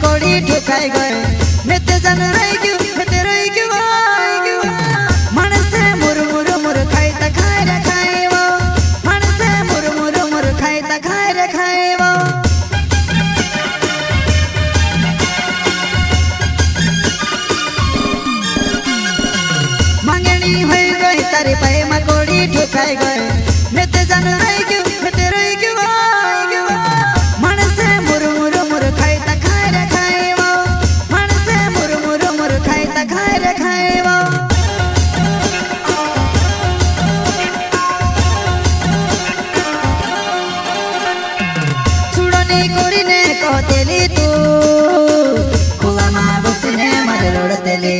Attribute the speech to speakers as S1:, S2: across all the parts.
S1: कोड़ी ठुकाई गए मेते जन रही क्यों मेते रही क्यों मन से मुर मुर मुर खाई ता खाए रे खाए वो मन से मुर मुर मुर खाई ता खाए रे खाए वो मांगनी हुई गई तारी पाए में कोड़ी ठुकाई गए मेते जन रही क्यों मेते रही क्यों मन से मुर मुर मुर खाई ता खाए रे खाए वो मन से मुर मुर मुर खाई ता खाए रे खाए वो छुड़नी कोरी ने कहतेली तू खुला माँ बसने मर लड़तेली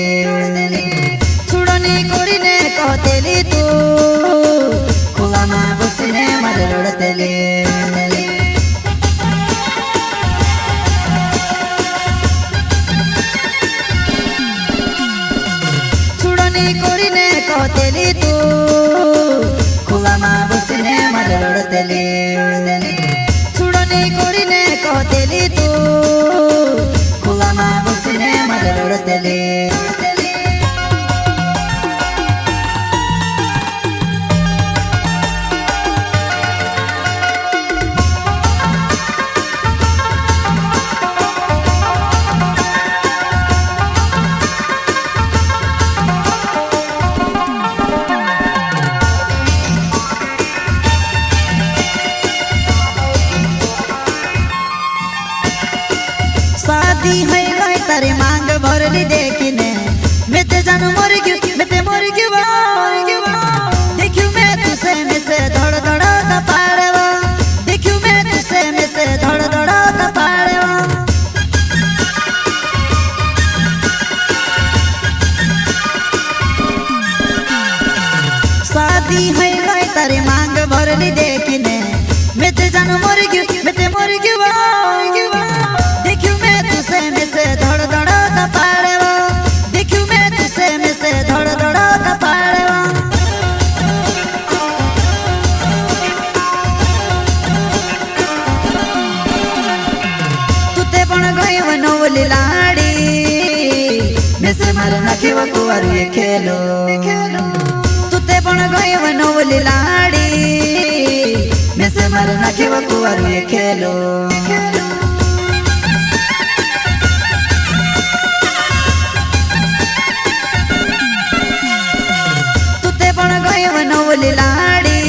S1: छुड़नी कोरी ने कहतेली तू खुला माँ बसने मर लड़तेली कोरी ने कहतेली तू खुला माँ बसने मर लड़तेली छुड़नी कोरी ने कहतेली तू खुला माँ बसने मर लड़तेली शादी है गई तारी मांग भरली देखने मेते जानू मर गयो मेते मर गयो देखियो मैं तुसे में से धड़ धड़ ता पाड़वा देखियो मैं तुसे में से धड़ धड़ ता पाड़वा शादी है गई तारी मांग भरली देखने मेते जानू मर गयो मेते मर गयो में से धड़ धड़ ता पाड़वा देखियो मैं तुसे में से धड़ धड़ ता पाड़वा तुते पण गई वनोली लाड़ी में से मार नाखिवा कुवार ये खेलो तुते पण गई वनोली लाड़ी में से मार नाखिवा कुवार ये खेलो वनोली लाड़ी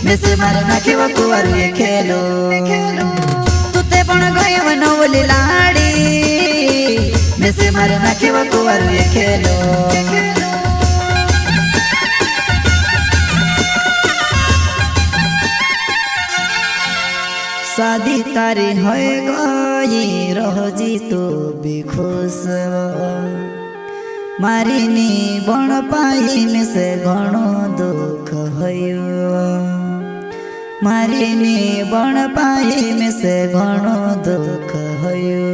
S1: में से मार नाखिवा कुवार ये खेलो तुते पण गई वनोली लाड़ी में से मार नाखिवा कुवार ये खेलो शादी तारी हो गई रहोजी तू भी खुश मारिनी बण पाई में से घणो दुख हयो मारिनी बण पाई में से घणो दुख हयो